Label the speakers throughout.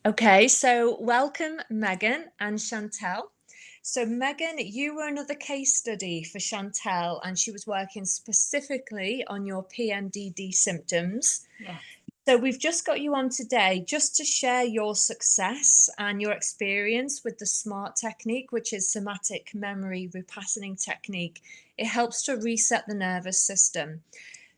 Speaker 1: Okay, so welcome Megan and Chantelle. So Megan, you were another case study for Chantelle and she was working specifically on your PMDD symptoms.
Speaker 2: Yes.
Speaker 1: So we've just got you on today just to share your success and your experience with the SMART technique, which is Somatic Memory Repatterning Technique. It helps to reset the nervous system.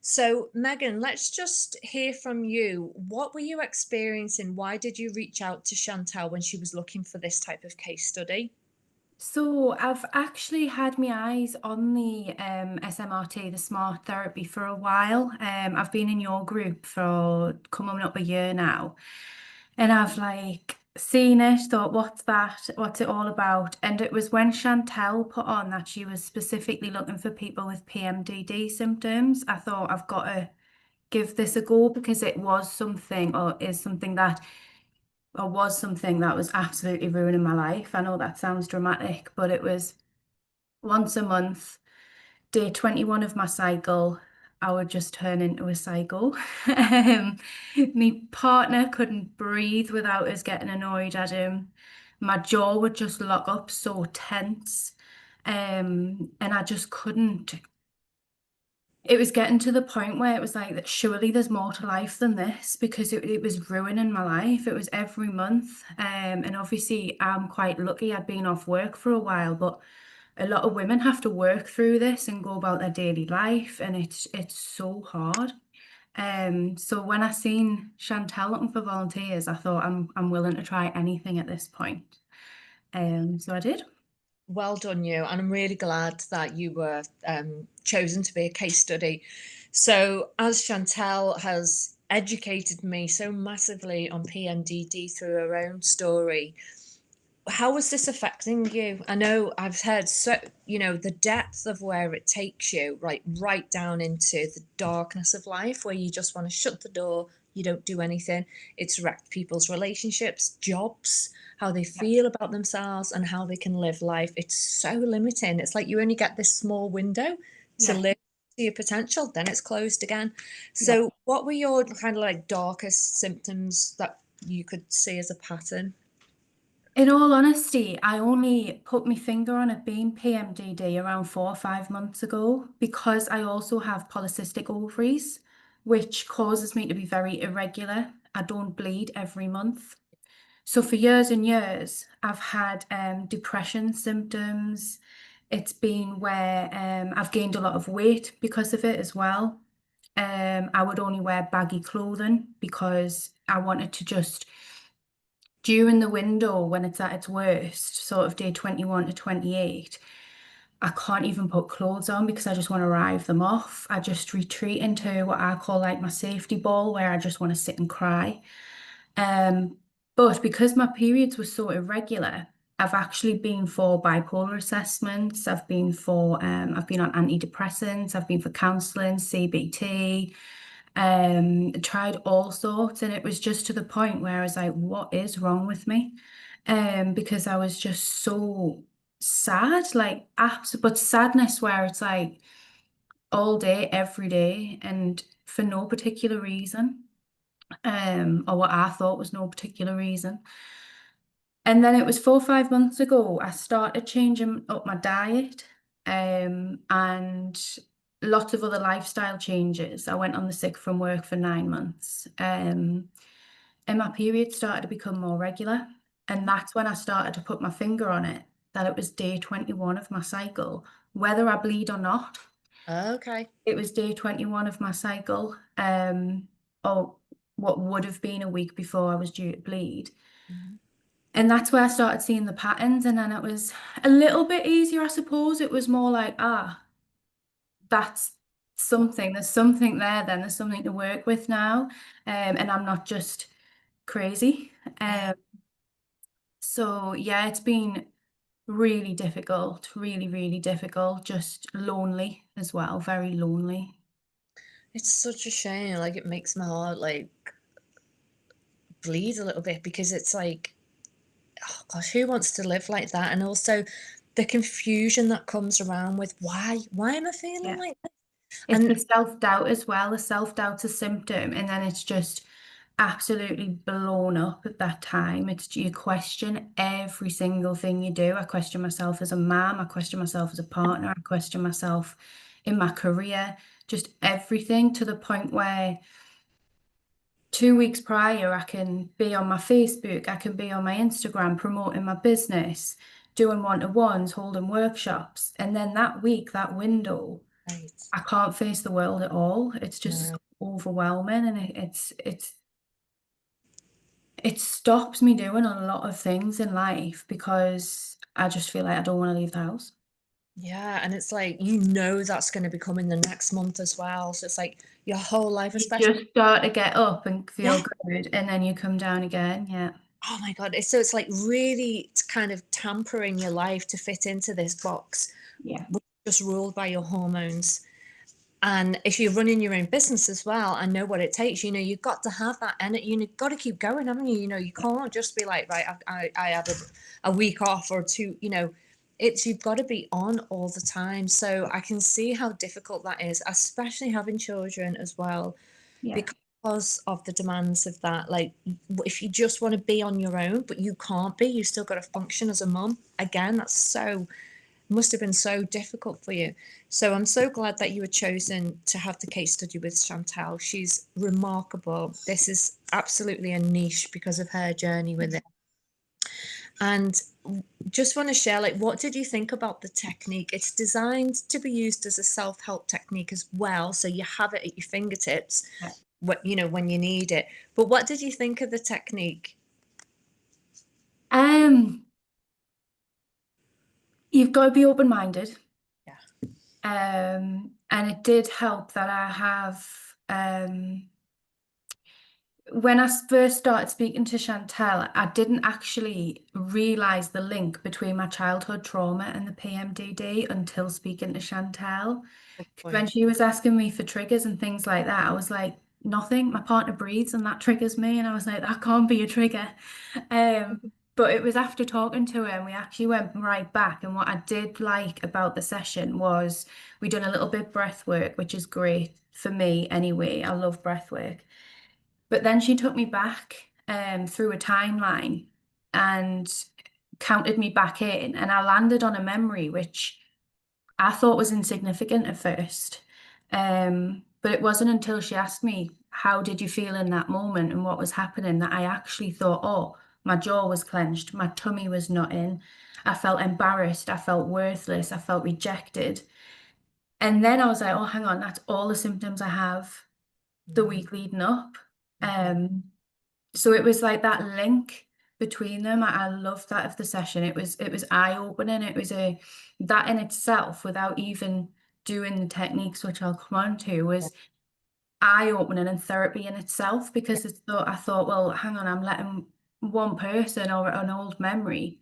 Speaker 1: So, Megan, let's just hear from you. What were you experiencing? Why did you reach out to Chantelle when she was looking for this type of case study?
Speaker 2: So I've actually had my eyes on the SMRT, the smart therapy, for a while. I've been in your group for coming up a year now, and I've seen it, thought, what's that? What's it all about? And it was when Chantelle put on that she was specifically looking for people with PMDD symptoms. I thought I've got to give this a go because it was something or is something that or was something that was absolutely ruining my life. I know that sounds dramatic, but it was once a month, day 21 of my cycle, I would just turn into a psycho. My partner couldn't breathe without us getting annoyed at him. My jaw would just lock up so tense. And I just couldn't. It was getting to the point where it was like that surely there's more to life than this because it was ruining my life. It was every month. And obviously I'm quite lucky I'd been off work for a while, but a lot of women have to work through this and go about their daily life and it's so hard. So when I seen Chantelle looking for volunteers, I thought I'm willing to try anything at this point. So I did.
Speaker 1: Well done, you. And I'm really glad that you were chosen to be a case study. So, as Chantelle has educated me so massively on PMDD through her own story, how was this affecting you? I know I've heard the depth of where it takes you, right down into the darkness of life where you just want to shut the door, you don't do anything. It's wrecked people's relationships, jobs, how they
Speaker 2: Yeah.
Speaker 1: feel about themselves and how they can live life. It's so limiting. It's like you only get this small window to
Speaker 2: Yeah.
Speaker 1: live to your potential, then it's closed again.
Speaker 2: Yeah.
Speaker 1: So what were your kind of like darkest symptoms that you could see as a pattern?
Speaker 2: In all honesty, I only put my finger on it being PMDD around 4 or 5 months ago because I also have polycystic ovaries, which causes me to be very irregular. I don't bleed every month. So for years and years, I've had depression symptoms. It's been where I've gained a lot of weight because of it as well. I would only wear baggy clothing because I wanted to just during the window when it's at its worst, sort of day 21 to 28, I can't even put clothes on because I just want to rive them off. I just retreat into what I call like my safety ball where I just want to sit and cry. Um, but because my periods were so irregular, I've actually been for bipolar assessments. I've been on antidepressants. I've been for counselling, CBT, tried all sorts, and it was just to the point where I was like, what is wrong with me? Because I was just so sad, like but sadness where it's like all day, every day, and for no particular reason, or what I thought was no particular reason. And then it was 4 or 5 months ago, I started changing up my diet, and lots of other lifestyle changes. I went on the sick from work for 9 months, and my periods started to become more regular. And that's when I started to put my finger on it, that it was day 21 of my cycle, whether I bleed or not.
Speaker 1: Okay.
Speaker 2: It was day 21 of my cycle, or what would have been a week before I was due to bleed.
Speaker 1: Mhm.
Speaker 2: And that's where I started seeing the patterns. And then it was a little bit easier, I suppose. It was more like, that's something. There's something there then. There's something to work with now. And I'm not just crazy.
Speaker 1: Yeah.
Speaker 2: So yeah, it's been really difficult, really, really difficult. Just lonely as well, very lonely.
Speaker 1: It's such a shame. Like it makes my heart like bleed a little bit because it's like, oh gosh, who wants to live like that? And also the confusion that comes around with why am I feeling
Speaker 2: Yeah.
Speaker 1: like that?
Speaker 2: It's
Speaker 1: And
Speaker 2: the self-doubt as well. The self-doubt's a symptom. And then it's just, absolutely blown up at that time. It's you question every single thing you do. I question myself as a mom, I question myself as a partner, I question myself in my career, just everything, to the point where 2 weeks prior, I can be on my Facebook, I can be on my Instagram promoting my business, doing one-to-ones, holding workshops. And then that week, that window,
Speaker 1: Right.
Speaker 2: I can't face the world at all. It's just
Speaker 1: No.
Speaker 2: overwhelming, and it stops me doing a lot of things in life because I just feel like I don't want to leave the house.
Speaker 1: Yeah, and it's like you know that's going to be coming the next month as well. So it's like your whole life,
Speaker 2: You
Speaker 1: especially.
Speaker 2: just start to get up and feel
Speaker 1: Yeah.
Speaker 2: good, and then you come down again. Yeah.
Speaker 1: Oh my God. So it's like really kind of tampering your life to fit into this box,
Speaker 2: Yeah.
Speaker 1: which is just ruled by your hormones. And if you're running your own business as well, I know what it takes. You know, you've got to have that energy. You've got to keep going, haven't you? You know, you can't just be like, right, I have a week off or two. You know, it's you've got to be on all the time. So I can see how difficult that is, especially having children as well,
Speaker 2: Yeah.
Speaker 1: because of the demands of that. Like, if you just want to be on your own, but you can't be, you still got to function as a mum. Again, that's so must have been so difficult for you. So I'm so glad that you were chosen to have the case study with Chantelle. She's remarkable. This is absolutely a niche because of her journey with it. And just want to share, like, what did you think about the technique? It's designed to be used as a self-help technique as well, so you have it at your fingertips,
Speaker 2: Yeah.
Speaker 1: what you know when you need it. But what did you think of the technique?
Speaker 2: Um, you've got to be open-minded.
Speaker 1: Yeah.
Speaker 2: And it did help that I have when I first started speaking to Chantelle, I didn't actually realise the link between my childhood trauma and the PMDD until speaking to Chantelle.
Speaker 1: Good
Speaker 2: 'Cause when
Speaker 1: point.
Speaker 2: she was asking me for triggers and things like that, I was like, nothing. My partner breathes and that triggers me. And I was like, that can't be a trigger. But it was after talking to her and we actually went right back. And what I did like about the session was we done a little bit breath work, which is great for me anyway. I love breath work. But then she took me back through a timeline and counted me back in, and I landed on a memory which I thought was insignificant at first. But it wasn't until she asked me, how did you feel in that moment and what was happening, that I actually thought, oh, my jaw was clenched, my tummy was not in. I felt embarrassed, I felt worthless, I felt rejected. And then I was like, oh, hang on, that's all the symptoms I have the week leading up.
Speaker 1: Mhm.
Speaker 2: Um, so it was like that link between them. I loved that of the session. It was eye-opening. It was a that in itself, without even doing the techniques, which I'll come on to, was eye-opening and therapy in itself, because I thought, well, hang on, I'm letting one person or an old memory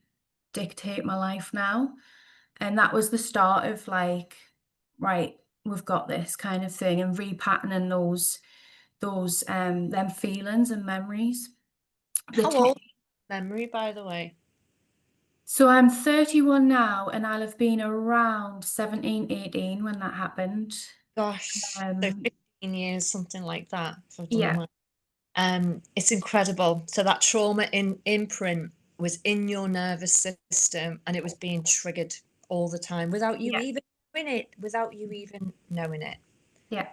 Speaker 2: dictate my life now. And that was the start of like, right, we've got this kind of thing, and repatterning those them feelings and memories. The
Speaker 1: How old
Speaker 2: tech.
Speaker 1: is memory, by the way?
Speaker 2: So I'm 31 now, and I'll have been around 17, 18 when that happened.
Speaker 1: Gosh, so
Speaker 2: Um,
Speaker 1: 15 years, something like that, if I've done the
Speaker 2: yeah,
Speaker 1: math. It's incredible. So that trauma in imprint was in your nervous system and it was being triggered all the time without you
Speaker 2: yeah,
Speaker 1: even knowing it, without you even knowing it.
Speaker 2: yeah.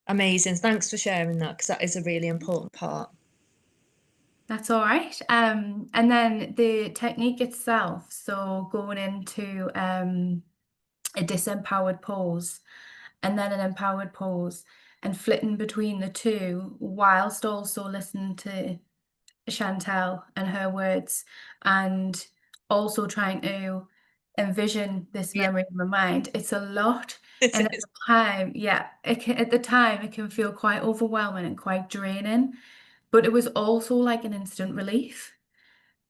Speaker 1: Amazing. Thanks for sharing that because that is a really important part.
Speaker 2: That's all right. And then the technique itself, so going into a disempowered pose and then an empowered pose, and flitting between the two whilst also listening to Chantelle and her words, and also trying to envision this
Speaker 1: Yeah,
Speaker 2: memory in my mind. It's a lot.
Speaker 1: it
Speaker 2: And at
Speaker 1: is.
Speaker 2: the time, yeah, at the time, it can feel quite overwhelming and quite draining. But it was also like an instant relief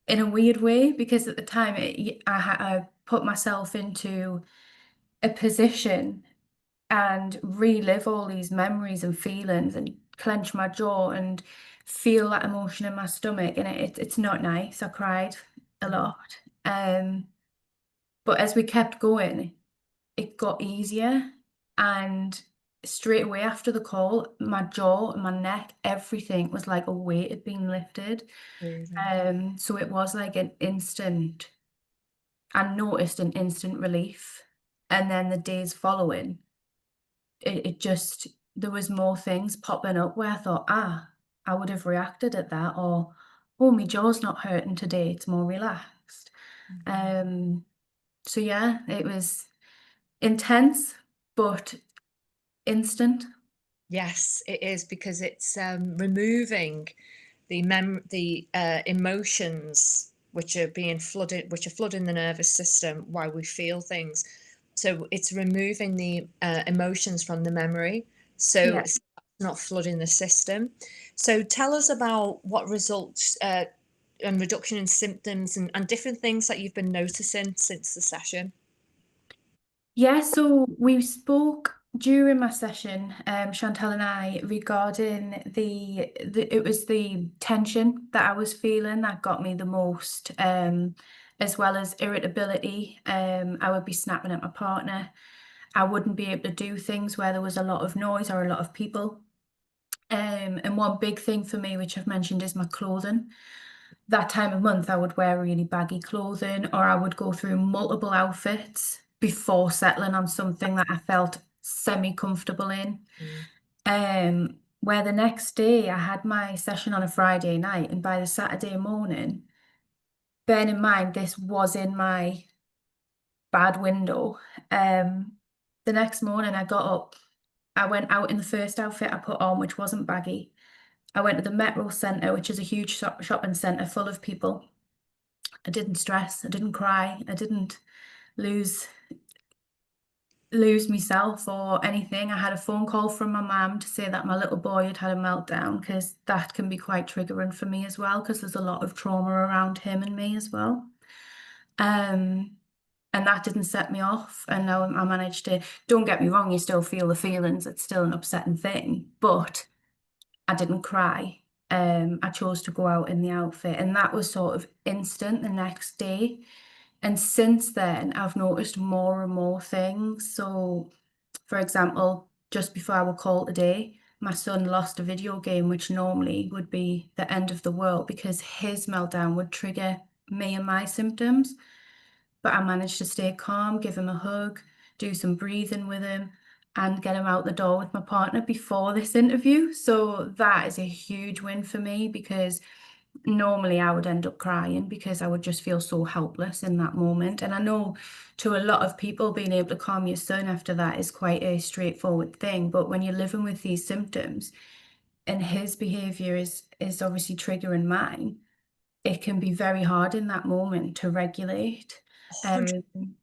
Speaker 2: in a weird way, because at the time, I put myself into a position and relive all these memories and feelings and clench my jaw and feel that emotion in my stomach, and it's not nice. I cried a
Speaker 1: Mm.
Speaker 2: lot. But as we kept going, it got easier, and straight away after the call, my jaw, my neck, everything was like a weight had been lifted.
Speaker 1: Amazing.
Speaker 2: So it was like an instant, I noticed an instant relief. And then the days following, it just, there was more things popping up where I thought, I would have reacted at that, or, oh, my jaw's not hurting today, it's more relaxed.
Speaker 1: Mhm.
Speaker 2: Um, so yeah, it was intense, but instant.
Speaker 1: Yes, it is because it's removing the emotions which are being flooded, which are flooding the nervous system while we feel things. So it's removing the emotions from the memory, so
Speaker 2: Yeah.
Speaker 1: it's not flooding the system. So tell us about what results and reduction in symptoms and different things that you've been noticing since the session.
Speaker 2: Yeah, so we spoke during my session, Chantelle and I, regarding it was the tension that I was feeling that got me the most, as well as irritability. I would be snapping at my partner. I wouldn't be able to do things where there was a lot of noise or a lot of people. And one big thing for me, which I've mentioned, is my clothing. That time of month, I would wear really baggy clothing, or I would go through multiple outfits before settling on something that I felt semi-comfortable in.
Speaker 1: Mm.
Speaker 2: Where the next day I had my session on a Friday night, and by the Saturday morning, bearing in mind this was in my bad window, the next morning I got up, I went out in the first outfit I put on, which wasn't baggy. I went to the Metro Centre, which is a huge shopping centre full of people. I didn't stress, I didn't cry, I didn't lose lose myself or anything. I had a phone call from my mum to say that my little boy had had a meltdown, because that can be quite triggering for me as well, because there's a lot of trauma around him and me as well. Um, and that didn't set me off. And now I managed to, don't get me wrong, you still feel the feelings, it's still an upsetting thing, but I didn't cry. I chose to go out in the outfit, and that was sort of instant the next day. And since then, I've noticed more and more things. So, for example, just before our call today, my son lost a video game, which normally would be the end of the world, because his meltdown would trigger me and my symptoms. But I managed to stay calm, give him a hug, do some breathing with him, and get him out the door with my partner before this interview. So that is a huge win for me, because normally I would end up crying because I would just feel so helpless in that moment. And I know to a lot of people, being able to calm your son after that is quite a straightforward thing. But when you're living with these symptoms and his behavior is obviously triggering mine, it can be very hard in that moment to regulate.
Speaker 1: 100.
Speaker 2: Um,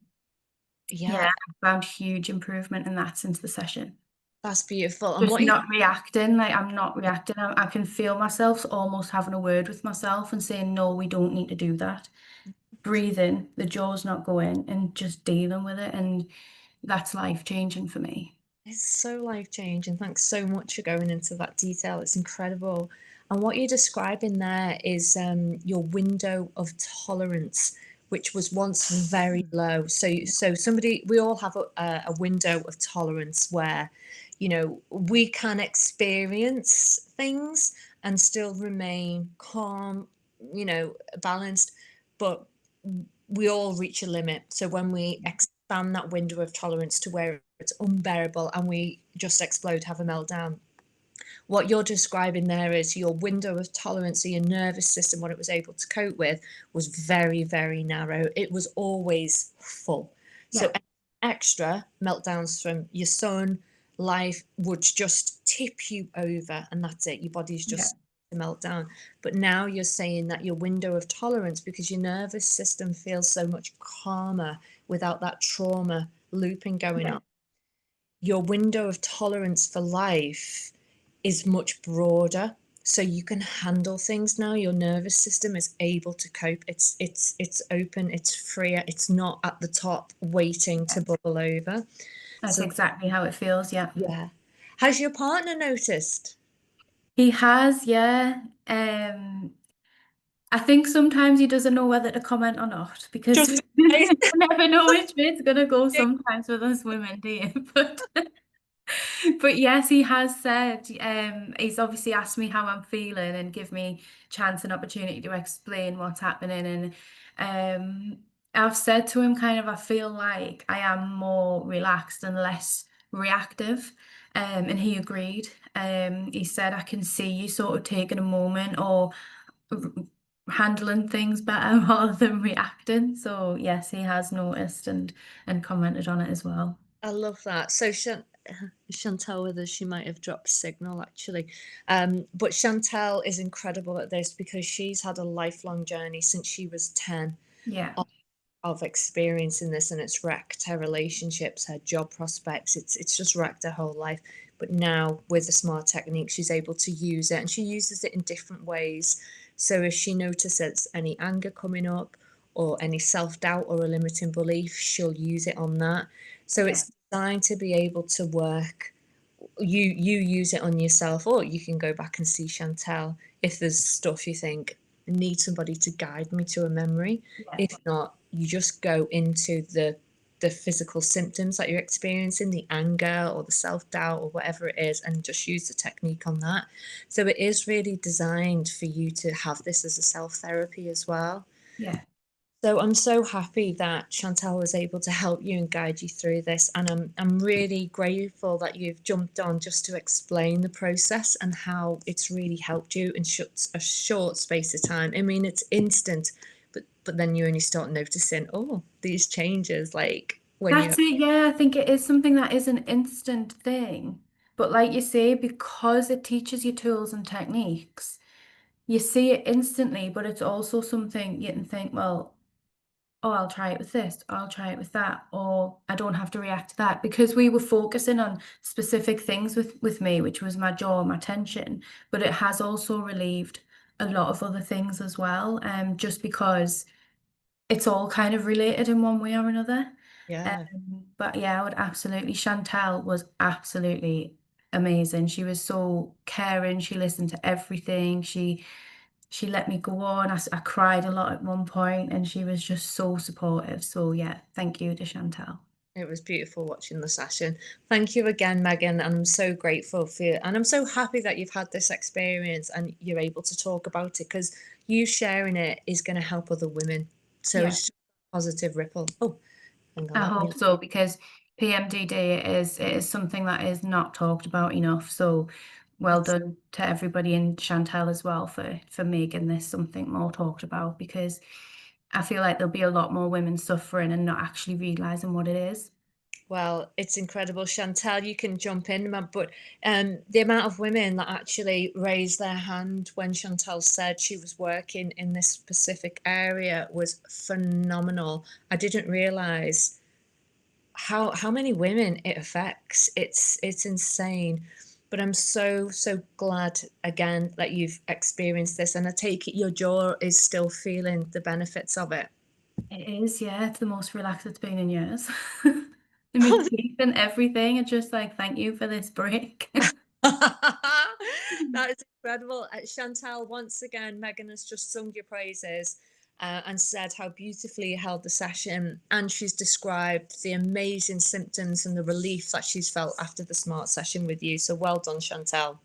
Speaker 1: Yeah,
Speaker 2: yeah, I found huge improvement in that since the session.
Speaker 1: that's beautiful. And
Speaker 2: Just
Speaker 1: what you
Speaker 2: not reacting, like I'm not reacting. I can feel myself almost having a word with myself and saying, no, we don't need to do that. Breathing, the jaw's not going, and just dealing with it. And that's life changing for me.
Speaker 1: It's so life changing. Thanks so much for going into that detail. It's incredible. And what you're describing there is your window of tolerance, which was once very low. So somebody, we all have a window of tolerance where, we can experience things and still remain calm, balanced, but we all reach a limit. So when we expand that window of tolerance to where it's unbearable and we just explode, have a meltdown, what you're describing there is your window of tolerance, so your nervous system, what it was able to cope with, was very, very narrow. It was always full. So
Speaker 2: Yeah,
Speaker 1: extra meltdowns from your son, life would just tip you over, and that's it. Your body's
Speaker 2: yeah,
Speaker 1: just melt down. But now you're saying that your window of tolerance, because your nervous system feels so much calmer without that trauma looping going
Speaker 2: yeah.
Speaker 1: on, your window of tolerance for life is much broader, so you can handle things now. Your nervous system is able to cope. It's open, it's freer, it's not at the top waiting to bubble over.
Speaker 2: That's
Speaker 1: So
Speaker 2: exactly how it feels. Yeah.
Speaker 1: yeah, has your partner noticed?
Speaker 2: He has, yeah. I think sometimes he doesn't know whether to comment or not, because
Speaker 1: Just
Speaker 2: you never know which way it's gonna go sometimes with us women, do you? But But yes, he has said, he's obviously asked me how I'm feeling and give me chance and opportunity to explain what's happening. And I've said to him kind of, I feel like I am more relaxed and less reactive. And he agreed. He said, I can see you sort of taking a moment or r- handling things better rather than reacting. So yes, he has noticed and commented on it as well.
Speaker 1: I love that. So Chantelle with us, she might have dropped signal actually. But Chantelle is incredible at this because she's had a lifelong journey since she was 10
Speaker 2: Yeah,
Speaker 1: of experiencing this, and it's wrecked her relationships, her job prospects. It's just wrecked her whole life. But now with the smart technique, she's able to use it, and she uses it in different ways. So if she notices any anger coming up or any self-doubt or a limiting belief, she'll use it on that. So
Speaker 2: yeah,
Speaker 1: it's designed to be able to work. You use it on yourself, or you can go back and see Chantelle if there's stuff you think need somebody to guide me to a memory.
Speaker 2: yeah,
Speaker 1: If not, you just go into the physical symptoms that you're experiencing, the anger or the self-doubt or whatever it is, and just use the technique on that. So it is really designed for you to have this as a self-therapy as well.
Speaker 2: yeah.
Speaker 1: So I'm so happy that Chantelle was able to help you and guide you through this, and I'm really grateful that you've jumped on just to explain the process and how it's really helped you in a short space of time. I mean, it's instant, but then you only start noticing, oh, these changes, like when you.
Speaker 2: That's it. Yeah, I think it is something that is an instant thing. But like you say, because it teaches you tools and techniques, you see it instantly, but it's also something you can think, well, oh, I'll try it with this, I'll try it with that, or I don't have to react to that because we were focusing on specific things with me, which was my jaw, my tension, but it has also relieved a lot of other things as well, just because it's all kind of related in one way or another.
Speaker 1: Yeah.
Speaker 2: But yeah, I would absolutely. Chantelle was absolutely amazing. She was so caring. She listened to everything. She let me go on. I cried a lot at one point, and she was just so supportive. So yeah, thank you to Chantelle.
Speaker 1: It was beautiful watching the session. Thank you again, Megan. And I'm so grateful for you. And I'm so happy that you've had this experience and you're able to talk about it, because you sharing it is going to help other women. So
Speaker 2: Yeah,
Speaker 1: it's just a positive ripple. Oh, hang on,
Speaker 2: I
Speaker 1: let me.
Speaker 2: hope so because PMDD is something that is not talked about enough. So well
Speaker 1: It's,
Speaker 2: done to everybody in Chantelle as well for making this something more talked about because I feel like there'll be a lot more women suffering and not actually realizing what it is.
Speaker 1: well, it's incredible. Chantelle, you can jump in, but the amount of women that actually raised their hand when Chantelle said she was working in this specific area was phenomenal. I didn't realize how many women it affects. It's insane. But I'm so glad again that you've experienced this, and I take it your jaw is still feeling the benefits of it.
Speaker 2: It is, yeah, it's the most relaxed it's been in years. And my teeth and everything are just like, thank you for this break.
Speaker 1: That is incredible. Chantelle, once again, Megan has just sung your praises and said how beautifully you held the session. And she's described the amazing symptoms and the relief that she's felt after the smart session with you. So well done, Chantelle.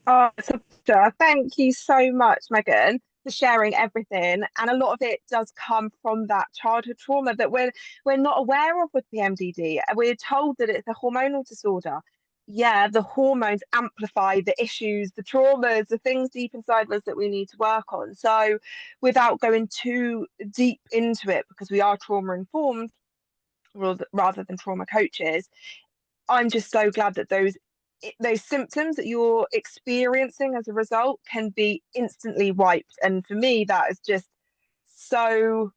Speaker 3: Oh, it's a pleasure. Thank you so much, Megan, for sharing everything. And a lot of it does come from that childhood trauma that we're not aware of with PMDD. We're told that it's a hormonal disorder. Yeah, the hormones amplify the issues, the traumas, the things deep inside us that we need to work on. So, without going too deep into it, because we are trauma informed rather than trauma coaches, I'm just so glad that those symptoms that you're experiencing as a result can be instantly wiped. And for me, that is just so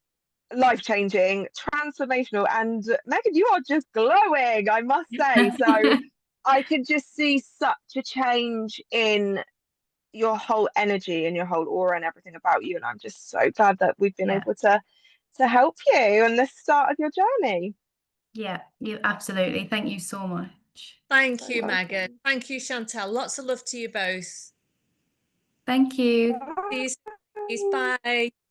Speaker 3: life-changing, transformational. And Megan, you are just glowing, I must say. So I can just see such a change in your whole energy and your whole aura and everything about you. And I'm just so glad that we've been
Speaker 2: Yeah,
Speaker 3: able to help you on the start of your journey.
Speaker 2: yeah, you absolutely. Thank you so much.
Speaker 1: Thank
Speaker 3: So
Speaker 1: you, Megan.
Speaker 3: welcome.
Speaker 1: Thank you, Chantelle. Lots of love to you both.
Speaker 2: Thank you.
Speaker 1: See you soon. Bye.